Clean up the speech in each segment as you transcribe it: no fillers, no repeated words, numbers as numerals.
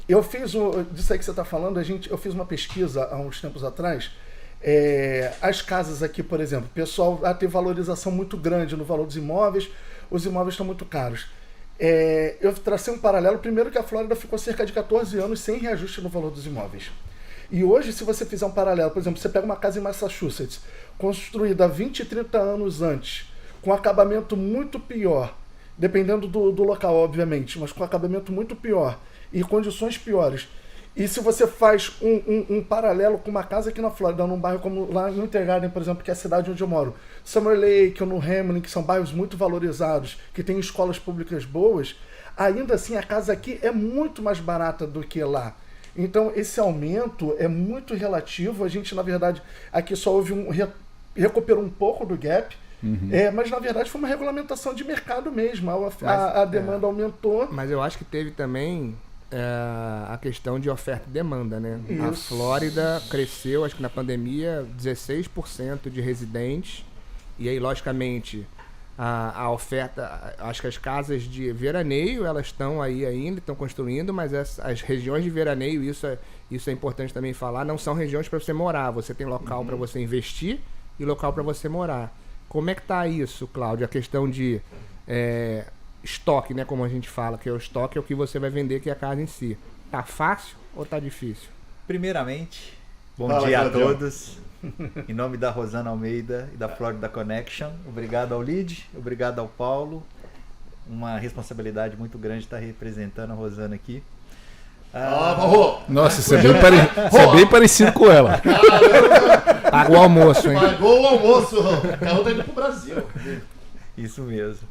Eu fiz disso aí que você está falando, eu fiz uma pesquisa há uns tempos atrás. As casas aqui, por exemplo, o pessoal tem valorização muito grande no valor dos imóveis, os imóveis estão muito caros. Eu tracei um paralelo, primeiro que a Flórida ficou cerca de 14 anos sem reajuste no valor dos imóveis. E hoje, se você fizer um paralelo, por exemplo, você pega uma casa em Massachusetts, construída há 20, 30 anos antes, com acabamento muito pior, dependendo do local, obviamente, mas com acabamento muito pior e condições piores. E se você faz um paralelo com uma casa aqui na Flórida, num bairro como lá em Winter Garden, por exemplo, que é a cidade onde eu moro, Summer Lake ou no Hamlin, que são bairros muito valorizados, que tem escolas públicas boas, ainda assim a casa aqui é muito mais barata do que lá. Então esse aumento é muito relativo. A gente, na verdade, aqui só houve recuperou um pouco do gap, mas na verdade foi uma regulamentação de mercado mesmo. A demanda aumentou. Mas eu acho que teve também a questão de oferta e demanda, né? Isso. A Flórida cresceu, acho que na pandemia, 16% de residentes. E aí, logicamente, a oferta, acho que as casas de veraneio, elas estão aí ainda, estão construindo, mas as regiões de veraneio, isso é importante também falar, não são regiões para você morar. Você tem local para você investir e local para você morar. Como é que tá isso, Cláudio? A questão de estoque, né? Como a gente fala, que o estoque é o que você vai vender, que é a casa em si. Tá fácil ou tá difícil? Primeiramente, bom dia a todos. Em nome da Rosana Almeida e da Florida Connection, obrigado ao Lid, obrigado ao Paulo. Uma responsabilidade muito grande estar representando a Rosana aqui. Nossa, você é bem parecido com ela. Pagou o almoço, hein? Pagou o almoço, o carro tá indo pro Brasil. Isso mesmo.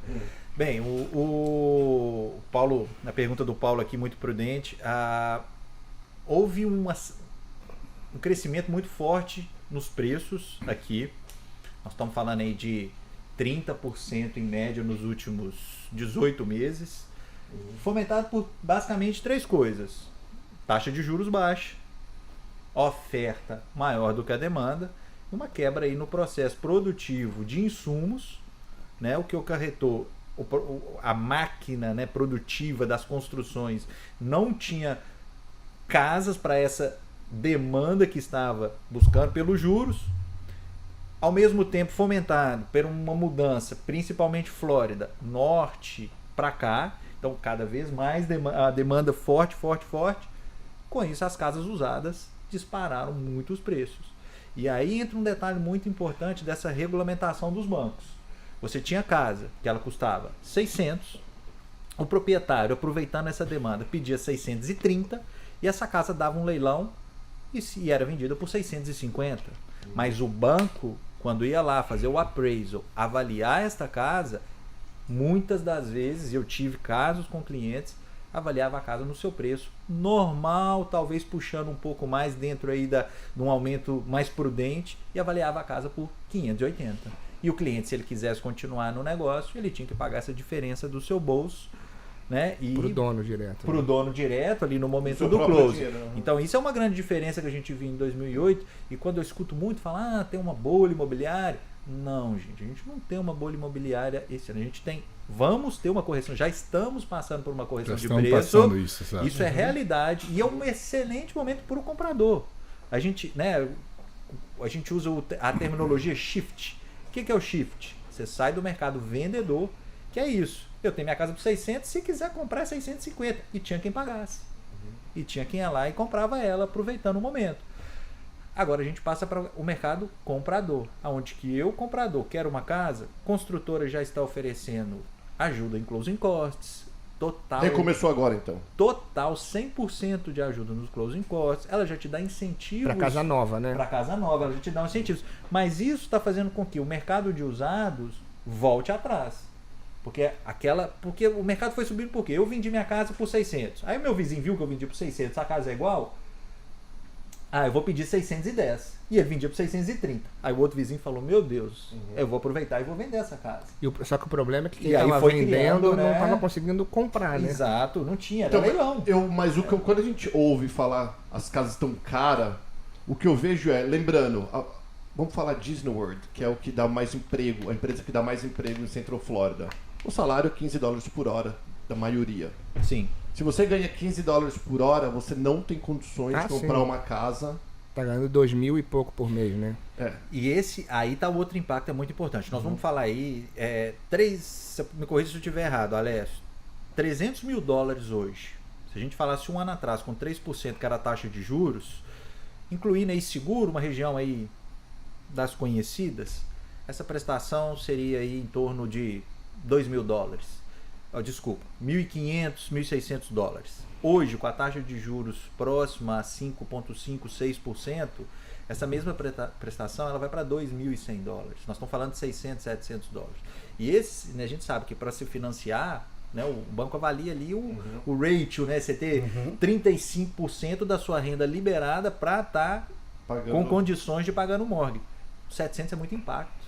Bem, o Paulo, na pergunta do Paulo aqui, muito prudente, houve um crescimento muito forte nos preços aqui. Nós estamos falando aí de 30% em média nos últimos 18 meses, fomentado por basicamente 3 coisas: taxa de juros baixa, oferta maior do que a demanda, e uma quebra aí no processo produtivo de insumos, né, o que acarretou a máquina, né, produtiva das construções não tinha casas para essa demanda que estava buscando pelos juros, ao mesmo tempo fomentado por uma mudança, principalmente Flórida, norte para cá, então cada vez mais a demanda forte. Com isso as casas usadas dispararam muito os preços. E aí entra um detalhe muito importante dessa regulamentação dos bancos. Você tinha casa que ela custava 600, o proprietário, aproveitando essa demanda, pedia 630 e essa casa dava um leilão e era vendida por 650. Mas o banco, quando ia lá fazer o appraisal, avaliar esta casa, muitas das vezes, eu tive casos com clientes, avaliava a casa no seu preço normal, talvez puxando um pouco mais dentro aí de um aumento mais prudente, e avaliava a casa por 580. E o cliente, se ele quisesse continuar no negócio, ele tinha que pagar essa diferença do seu bolso, né? Pro dono direto. Pro dono direto, ali no momento do close. Então isso é uma grande diferença que a gente viu em 2008. E quando eu escuto muito falar, tem uma bolha imobiliária. Não, gente, a gente não tem uma bolha imobiliária esse ano. A gente tem, vamos ter uma correção. Já estamos passando por uma correção de preço. Isso é realidade. E é um excelente momento para o comprador. A gente, né, a gente usa a terminologia shift. O que é o shift? Você sai do mercado vendedor, que é isso. Eu tenho minha casa por 600, se quiser comprar é 650. E tinha quem pagasse. E tinha quem ia lá e comprava ela, aproveitando o momento. Agora a gente passa para o mercado comprador, onde que eu, comprador, quero uma casa, construtora já está oferecendo ajuda em closing costs, total. Recomeçou agora então. Total, 100% de ajuda nos closing costs. Ela já te dá incentivos. Para casa nova, né? Para casa nova, ela já te dá incentivos. Mas isso está fazendo com que o mercado de usados volte atrás. Porque o mercado foi subindo por quê? Eu vendi minha casa por 600. Aí o meu vizinho viu que eu vendi por 600, a casa é igual. Eu vou pedir 610. E ele vendia por 630. Aí o outro vizinho falou, meu Deus, eu vou aproveitar e vou vender essa casa. Só que o problema é que quem estava vendendo não estava conseguindo comprar, né? Exato, não tinha, era leilão. Mas quando a gente ouve falar as casas estão caras, o que eu vejo é, lembrando, vamos falar Disney World, que é o que dá mais emprego, a empresa que dá mais emprego em Central Florida. O salário é $15 por hora, da maioria. Sim. Se você ganha $15 por hora, você não tem condições de comprar sim. uma casa. Tá ganhando 2.000 e pouco por mês, né? E esse, aí tá o outro impacto, é muito importante. Nós vamos falar aí, me corrija se eu estiver errado, Alessio, $300 mil hoje. Se a gente falasse um ano atrás com 3% que era a taxa de juros, incluindo aí seguro, uma região aí das conhecidas, essa prestação seria aí em torno de $2 mil. Desculpa, $1.500, $1.600. Hoje, com a taxa de juros próxima a 5,5%, 6%, essa mesma prestação ela vai para $2.100. Nós estamos falando de $600, $700. E esse, né, a gente sabe que para se financiar, né, o banco avalia ali o ratio, né, você ter 35% da sua renda liberada para estar com condições de pagar no mortgage. 700 é muito impacto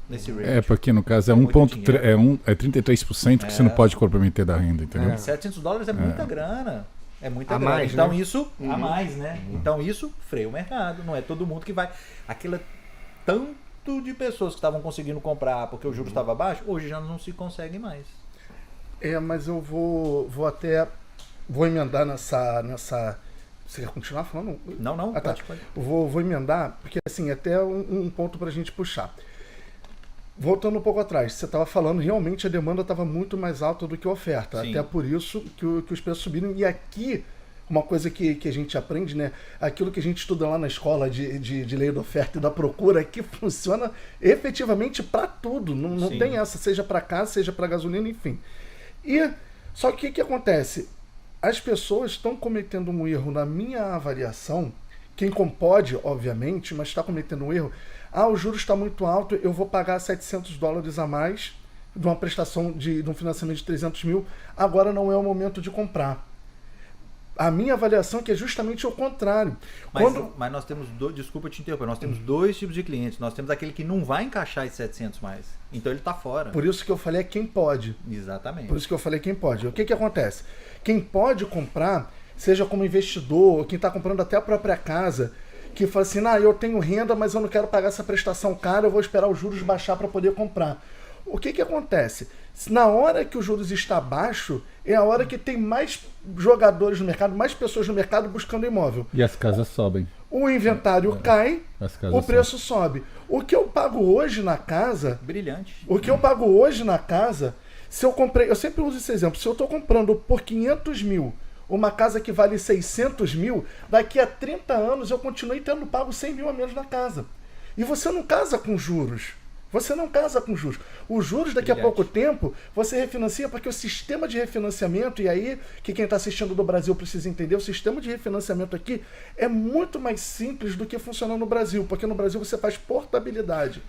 nesse ratio. Porque no caso é 33% que você não pode comprometer da renda, entendeu? $700 é muita grana. É muita A grana. mais, Então né? isso, a mais, né? Então isso freia o mercado. Não é todo mundo que vai. Aquilo tanto de pessoas que estavam conseguindo comprar porque o juros estava baixo, hoje já não se consegue mais. Mas eu vou emendar nessa. Você quer continuar falando? Não, tá. pode. Vou emendar, porque assim, até um ponto pra gente puxar. Voltando um pouco atrás, você estava falando, realmente a demanda estava muito mais alta do que a oferta. Sim. Até por isso que os preços subiram. E aqui, uma coisa que a gente aprende, né? Aquilo que a gente estuda lá na escola de lei da oferta e da procura, que funciona efetivamente para tudo. Não tem essa, seja para casa, seja para gasolina, enfim. Só que o que acontece? As pessoas estão cometendo um erro na minha avaliação. Quem pode, obviamente, mas está cometendo um erro. O juros está muito alto, eu vou pagar $700 a mais de uma prestação de um financiamento de 300 mil. Agora não é o momento de comprar. A minha avaliação é que é justamente o contrário. Mas nós temos desculpa te interromper, nós temos dois tipos de clientes. Nós temos aquele que não vai encaixar esses 700 mais. Então ele está fora. Por isso que eu falei quem pode. Exatamente. Por isso que eu falei quem pode. O que acontece? Quem pode comprar, seja como investidor, quem está comprando até a própria casa, que fala assim, eu tenho renda, mas eu não quero pagar essa prestação cara, eu vou esperar os juros baixar para poder comprar. O que acontece? Na hora que os juros está baixo, é a hora que tem mais jogadores no mercado, mais pessoas no mercado buscando imóvel. E as casas sobem. O inventário cai, o preço sobe. O que eu pago hoje na casa... Brilhante. O que eu pago hoje na casa, se eu comprei... Eu sempre uso esse exemplo. Se eu estou comprando por 500 mil uma casa que vale 600 mil, daqui a 30 anos eu continuei tendo pago 100 mil a menos na casa. E você não casa com juros. Você não casa com juros. Os juros, daqui a pouco tempo, você refinancia, porque o sistema de refinanciamento, e aí que quem está assistindo do Brasil precisa entender, o sistema de refinanciamento aqui é muito mais simples do que funciona no Brasil, porque no Brasil você faz portabilidade.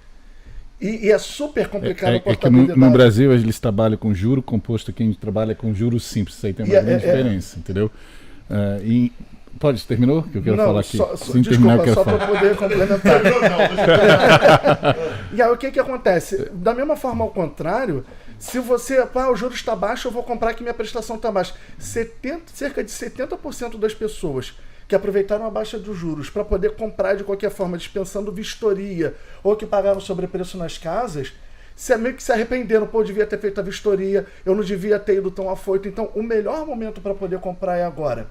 E é super complicado a portabilidade. É que no Brasil eles trabalham com juro composto, aqui a gente trabalha com juros simples. Isso aí tem uma grande diferença, entendeu? Terminou? Que eu quero falar aqui. Desculpa, só para poder complementar. E aí o que acontece? Da mesma forma, ao contrário, se você... o juro está baixo, eu vou comprar que minha prestação está baixa. Cerca de 70% das pessoas que aproveitaram a baixa dos juros para poder comprar de qualquer forma, dispensando vistoria, ou que pagaram sobrepreço nas casas, meio que se arrependeram. Eu devia ter feito a vistoria, eu não devia ter ido tão afoito. Então, o melhor momento para poder comprar é agora.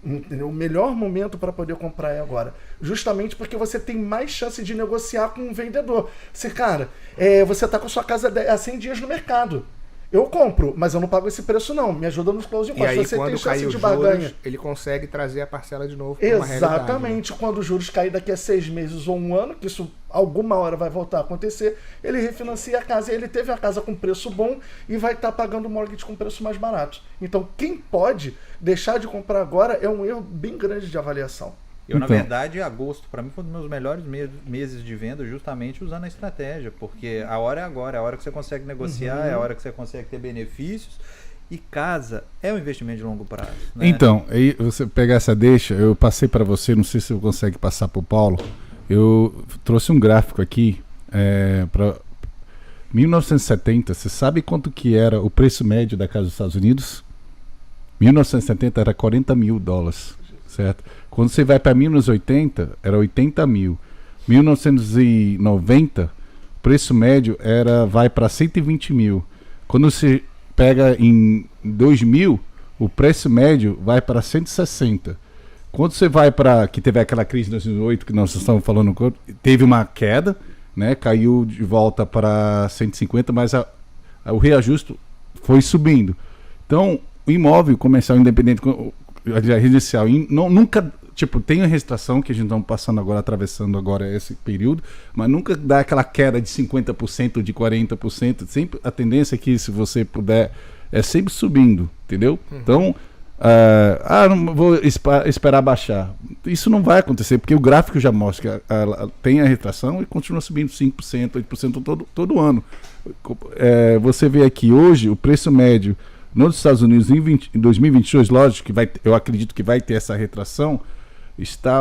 Entendeu? O melhor momento para poder comprar é agora. Justamente porque você tem mais chance de negociar com um vendedor. Você está com a sua casa há 100 dias no mercado. Eu compro, mas eu não pago esse preço não. Me ajuda nos closing costs. E aí, você quando tem chance cair de os barganha. juros, ele consegue trazer a parcela de novo para uma realidade. Exatamente. Quando os juros caírem daqui a 6 meses ou um ano, que isso alguma hora vai voltar a acontecer, ele refinancia a casa. E ele teve a casa com preço bom e vai estar pagando o mortgage com preço mais barato. Então, quem pode deixar de comprar agora é um erro bem grande de avaliação. Na verdade, agosto, para mim, foi um dos meus melhores meses de venda, justamente usando a estratégia, porque a hora é agora, é a hora que você consegue negociar, é a hora que você consegue ter benefícios, e casa é um investimento de longo prazo. Né? Então, aí você pegar essa deixa, eu passei para você, não sei se você consegue passar para o Paulo, eu trouxe um gráfico aqui para 1970, você sabe quanto que era o preço médio da casa dos Estados Unidos? 1970 era $40 mil, certo? Quando você vai para 1980, era 80 mil. 1990, o preço médio vai para 120 mil. Quando você pega em 2000, o preço médio vai para 160. Quando você vai para, que teve aquela crise de 2008 que nós estamos falando, teve uma queda, né? Caiu de volta para 150, mas o reajuste foi subindo. Então, o imóvel comercial independente, residencial, nunca, tipo, tem a restrição que a gente está passando agora, atravessando agora esse período, mas nunca dá aquela queda de 50%, de 40%. Sempre a tendência é que, se você puder, é sempre subindo, entendeu? Então, não vou esperar baixar. Isso não vai acontecer, porque o gráfico já mostra que tem a retração e continua subindo 5%, 8% todo ano. Você vê aqui hoje o preço médio nos Estados Unidos em 2022, lógico que eu acredito que vai ter essa retração.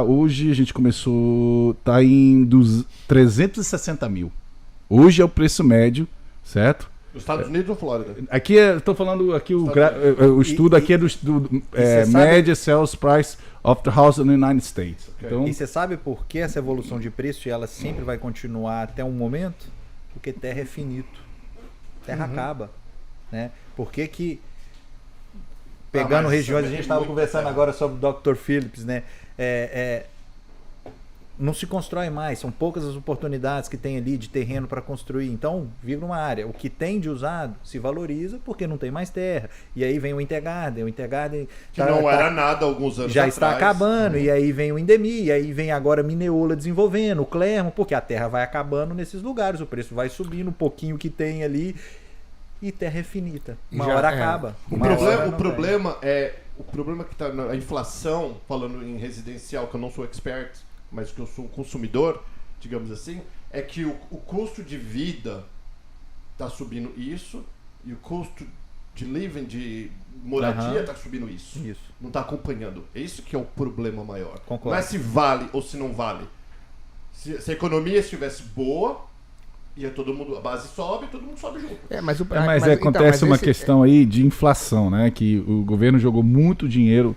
Hoje a gente começou, está em 360 mil. Hoje é o preço médio, certo? Nos Estados Unidos ou Flórida? Aqui estou falando aqui o estudo aqui é do Media Sales Price of the House in the United States. Okay. Então, e você sabe por que essa evolução de preço, e ela sempre vai continuar até um momento? Porque terra é finito. Terra acaba, né? Por que pegando regiões, a gente estava conversando agora sobre o Dr. Phillips, né? Não se constrói mais, são poucas as oportunidades que tem ali de terreno para construir. Então, vira uma área. O que tem de usado se valoriza porque não tem mais terra. E aí vem o Intergarden. O Intergarden que não era nada há alguns anos já atrás. Está acabando. E aí vem o Indemi, e aí vem agora Mineola desenvolvendo, o Clermont, porque a terra vai acabando nesses lugares, o preço vai subindo, um pouquinho que tem ali, e terra é finita. Uma hora acaba. O problema é que está na inflação, falando em residencial, que eu não sou expert, mas que eu sou um consumidor, digamos assim, é que o custo de vida está subindo isso, e o custo de living, de moradia, está subindo isso. Não está acompanhando. É isso que é o problema maior. Concordo. Não é se vale ou se não vale. Se a economia estivesse boa, ia todo mundo, a base sobe, todo mundo sobe junto. Mas acontece uma questão aí de inflação, né? Que o governo jogou muito dinheiro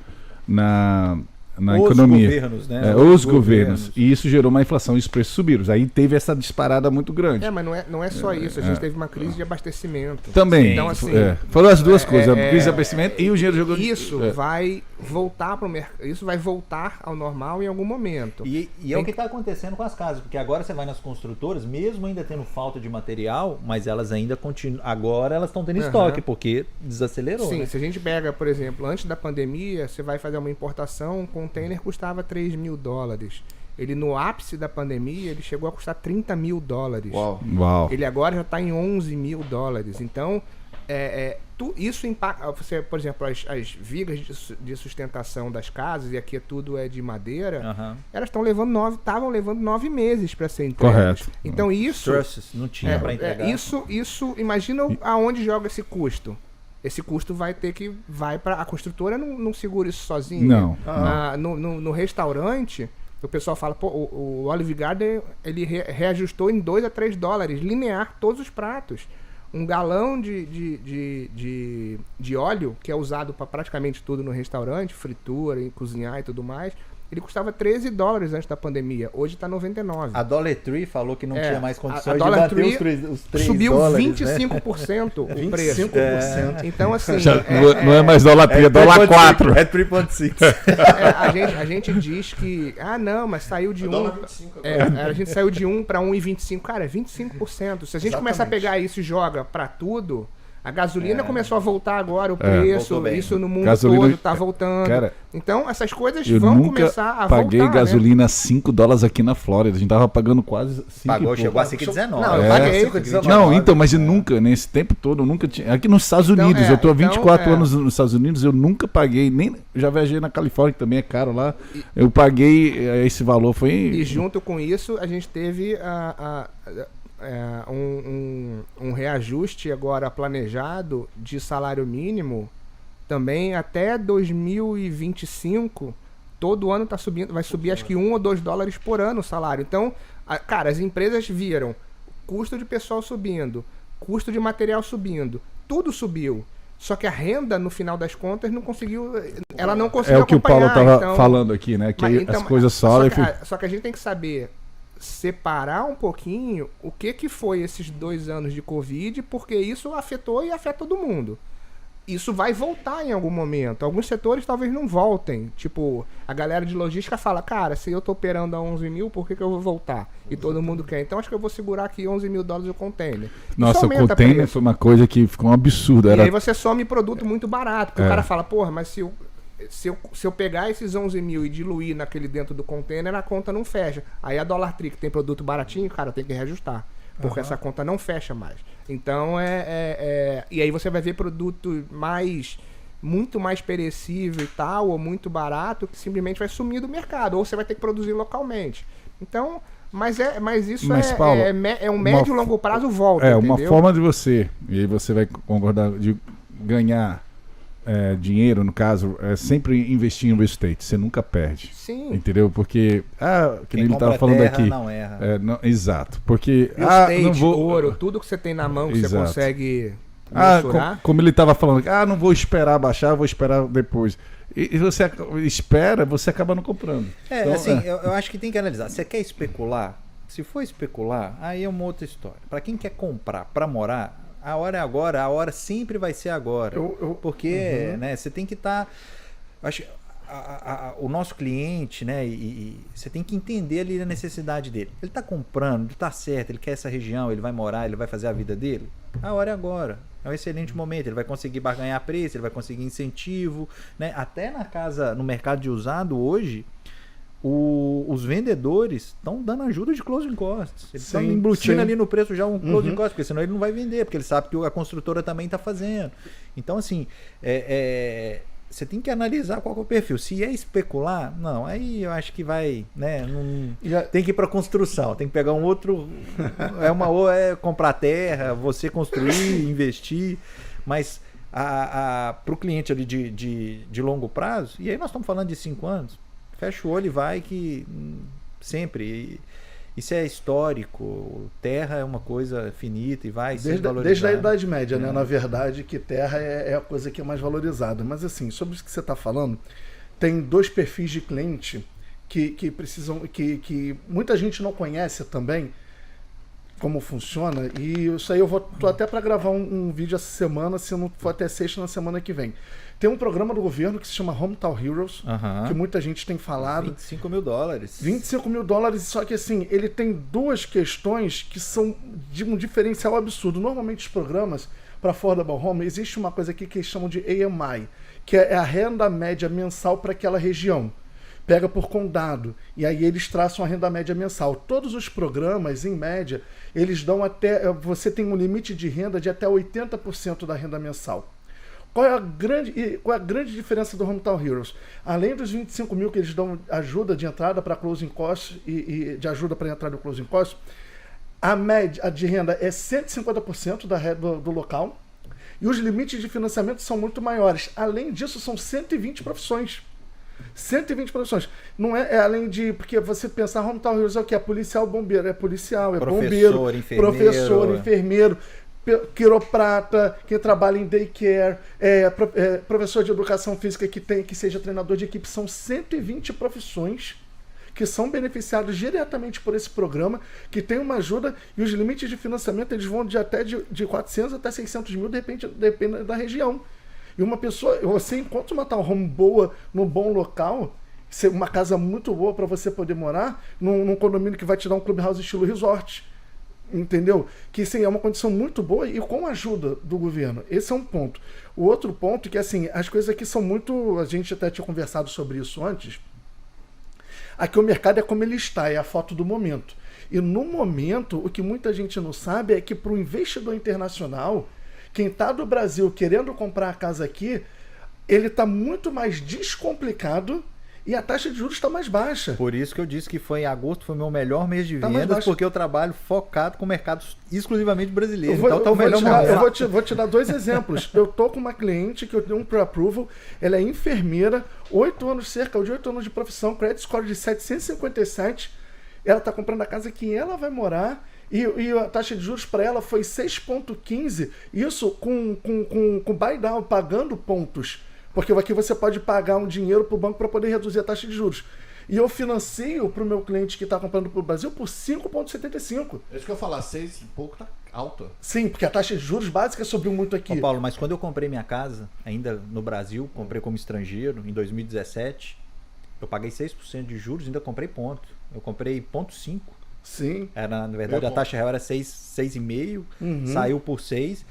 na economia. Governos, né? Os governos. E isso gerou uma inflação e os preços subiram. Aí teve essa disparada muito grande. Mas não é só isso. A gente teve uma crise de abastecimento. Também. Então, assim, foram as duas coisas. A crise de abastecimento e o dinheiro jogou... Isso vai voltar para o mercado. Isso vai voltar ao normal em algum momento. E é o que está acontecendo com as casas. Porque agora você vai nas construtoras, mesmo ainda tendo falta de material, mas elas ainda continuam... Agora elas estão tendo estoque, porque desacelerou. Sim, né? se a gente pega, por exemplo, antes da pandemia, você vai fazer uma importação, um container custava $3 mil. Ele, no ápice da pandemia, ele chegou a custar $30 mil. Uau. Ele agora já está em $11 mil. Então, isso impacta. Você, por exemplo, as vigas de sustentação das casas, e aqui tudo é de madeira, elas estavam levando 9 meses para ser entregues. Correto. Então isso... Trusses, não tinha para entregar. Isso, imagina aonde joga esse custo. Esse custo vai para a construtora, não segura isso sozinho. Não. No restaurante, o pessoal fala, o Olive Garden, ele reajustou em $2 a $3, linear, todos os pratos. Um galão de óleo, que é usado para praticamente tudo no restaurante, fritura, cozinhar e tudo mais, ele custava $13 antes da pandemia. Hoje está 99. A Dollar Tree falou que não tinha mais condições de bater os $3. Subiu dólares, 25% o preço. 25%. Então, assim... não é mais Dollar Tree, é Dollar 4. É 3.6. A gente diz que... não, mas saiu de 1... a gente saiu de 1 para 1,25. Cara, é 25%. Se a gente começar a pegar isso e joga para tudo... A gasolina começou a voltar agora, o preço, isso no mundo todo está voltando. Cara, então, essas coisas vão começar a voltar. Eu paguei gasolina $5 aqui na Flórida. A gente tava pagando quase 5. Chegou a 5,19. Não, eu paguei 5,19. Não, então, mas eu nunca, nesse tempo todo, eu nunca tinha. Aqui nos Estados Unidos, eu tô há 24 anos nos Estados Unidos, eu nunca paguei, nem já viajei na Califórnia, que também é caro lá. Eu paguei esse valor, foi... E junto com isso, a gente teve um reajuste agora planejado de salário mínimo também até 2025. Todo ano tá subindo, vai subir acho que $1 ou $2 por ano o salário. Então, cara, as empresas viram custo de pessoal subindo, custo de material subindo, tudo subiu. Só que a renda, no final das contas, não conseguiu. Ela não conseguiu acompanhar. É o que o Paulo estava falando aqui, né? Que as coisas sobem. Só que a gente tem que saber separar um pouquinho o que foi esses 2 anos de Covid, porque isso afetou e afeta todo mundo. isso vai voltar em algum momento. Alguns setores talvez não voltem. Tipo, a galera de logística fala, cara, se eu tô operando a 11 mil, por que eu vou voltar? E todo mundo quer. Então acho que eu vou segurar aqui 11 mil dólares o container. Nossa, o container foi uma coisa que ficou um absurdo. E aí você some produto muito barato. Porque o cara fala, porra, mas se eu pegar esses 11 mil e diluir naquele dentro do container, a conta não fecha. Aí a Dollar Tree, que tem produto baratinho, cara, tem que reajustar. Porque essa conta não fecha mais. Então e aí você vai ver produto muito mais perecível e tal, ou muito barato, que simplesmente vai sumir do mercado. Ou você vai ter que produzir localmente. Então, mas isso Paulo, é um médio e longo prazo volta. Uma entendeu? forma de você, e aí você vai concordar, de ganhar dinheiro, no caso, é sempre investir em real estate. Você nunca perde. Sim. Entendeu? Porque, que nem ele estava falando terra, aqui. não erra. Exato. Porque, real estate, não vou... ouro, tudo que você tem na mão que você consegue mensurar. Como ele estava falando, não vou esperar baixar, vou esperar depois. E você espera, você acaba não comprando. Então, eu acho que tem que analisar. Você quer especular? Se for especular, aí é uma outra história. Para quem quer comprar para morar, a hora é agora, a hora sempre vai ser agora. Porque você tem que estar... Acho o nosso cliente, né? E você tem que entender ali a necessidade dele. Ele está comprando, ele está certo, ele quer essa região, ele vai morar, ele vai fazer a vida dele. A hora é agora. É um excelente momento. Ele vai conseguir barganhar preço, ele vai conseguir incentivo, né? Até no mercado de usado hoje, os vendedores estão dando ajuda de closing costs. Eles estão embutindo ali no preço já um closing cost, porque senão ele não vai vender, porque ele sabe que a construtora também está fazendo. Então, assim, você tem que analisar qual que é o perfil. Se é especular, não, aí eu acho que vai, né? Tem que ir para construção, tem que pegar um outro. Comprar terra, você construir, investir, mas para o cliente ali de longo prazo, e aí nós estamos falando de 5 anos. Fecha o olho e vai, que sempre. Isso é histórico. Terra é uma coisa finita e vai ser valorizada. Desde a Idade Média, né? Na verdade, que terra é a coisa que é mais valorizada. Mas assim, sobre isso que você está falando, tem 2 perfis de cliente que precisam. Que muita gente não conhece também como funciona. E isso aí tô até para gravar um vídeo essa semana, se não for até sexta, na semana que vem. Tem um programa do governo que se chama Hometown Heroes, que muita gente tem falado. $25 mil. $25 mil, só que assim, ele tem 2 questões que são de um diferencial absurdo. Normalmente os programas para affordable home, existe uma coisa aqui que eles chamam de AMI, que é a renda média mensal para aquela região. Pega por condado, e aí eles traçam a renda média mensal. Todos os programas, em média, eles dão você tem um limite de renda de até 80% da renda mensal. Qual é a grande diferença do Hometown Heroes? Além dos 25 mil que eles dão ajuda de entrada para closing costs e de ajuda para entrada do closing costs, a média de renda é 150% da renda do local e os limites de financiamento são muito maiores. Além disso, são 120 profissões. 120 profissões. Não é além de... Porque você pensar Hometown Heroes é o que? É policial, bombeiro. É policial, é bombeiro, professor, enfermeiro, quiroprata, quem trabalha em daycare, professor de educação física que seja treinador de equipe. São 120 profissões que são beneficiados diretamente por esse programa, que tem uma ajuda, e os limites de financiamento eles vão de 400 até 600 mil, depende da região. E uma pessoa, você encontra uma townhome boa, no bom local, uma casa muito boa para você poder morar, num condomínio que vai te dar um clubhouse estilo resort. Entendeu? Que sim, é uma condição muito boa e com a ajuda do governo. Esse é um ponto. O outro ponto é que assim, as coisas aqui são muito... A gente até tinha conversado sobre isso antes. Aqui o mercado é como ele está, é a foto do momento. E no momento, o que muita gente não sabe é que para o investidor internacional, quem está do Brasil querendo comprar a casa aqui, ele está muito mais descomplicado e a taxa de juros está mais baixa. Por isso que eu disse que foi em agosto, foi o meu melhor mês de vendas, porque eu trabalho focado com mercados exclusivamente brasileiros. Então tá o melhor momento. Eu vou te dar 2 exemplos. Eu tô com uma cliente que eu tenho um pre-approval, ela é enfermeira, 8 anos, cerca de 8 anos de profissão, credit score de 757, ela está comprando a casa que ela vai morar, e a taxa de juros para ela foi 6,15, isso com buy down, pagando pontos. Porque aqui você pode pagar um dinheiro para o banco para poder reduzir a taxa de juros. E eu financio para o meu cliente que está comprando para o Brasil por 5,75. É isso que eu ia falar, 6 e pouco tá alta. Sim, porque a taxa de juros básica subiu muito aqui. Ô, Paulo, mas quando eu comprei minha casa, ainda no Brasil, comprei como estrangeiro, em 2017, eu paguei 6% de juros e ainda comprei ponto. Eu comprei 0,5. Sim. Na verdade, a taxa real era 6,5, saiu por 6.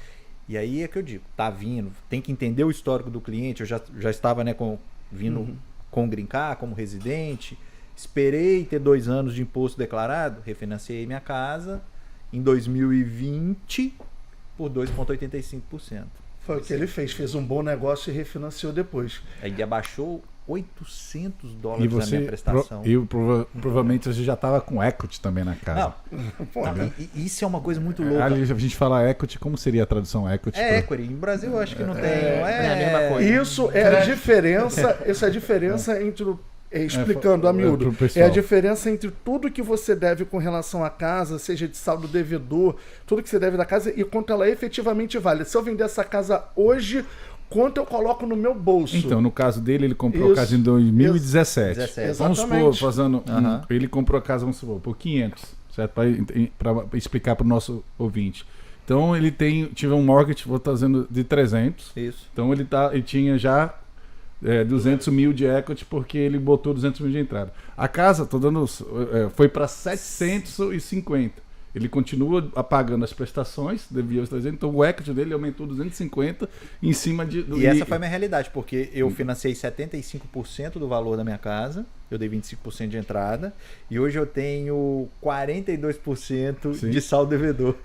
E aí é que eu digo, tá vindo, tem que entender o histórico do cliente. Eu já estava, né, vindo com Green Card, como residente. Esperei ter 2 anos de imposto declarado, refinanciei minha casa em 2020 por 2,85%. Foi o que ele fez um bom negócio e refinanciou depois. Aí abaixou $800 E na você, minha prestação. provavelmente você já estava com equity também na casa. Não, isso é uma coisa muito louca. Ali a gente fala equity, como seria a tradução equity? É equity. No Brasil eu acho que não tem. é a mesma coisa. Isso é a diferença, entre explicando a miúdo, pro pessoal. é a diferença entre tudo que você deve com relação à casa, seja de saldo devedor, tudo que você deve da casa e quanto ela efetivamente vale. Se eu vender essa casa hoje, quanto eu coloco no meu bolso? Então, no caso dele, ele comprou a casa em 2017. Vamos supor, ele comprou a casa, vamos supor, por 500, certo? Para explicar para o nosso ouvinte. Então, ele tive um mortgage, vou estar fazendo de 300. Isso. Então, ele tinha já 200 mil de equity porque ele botou 200 mil de entrada. A casa, foi para 750. Ele continua pagando as prestações, devia aos 300, então o equity dele aumentou 250 em cima de... E essa foi a minha realidade, porque eu financiei 75% do valor da minha casa, eu dei 25% de entrada, e hoje eu tenho 42% de saldo devedor.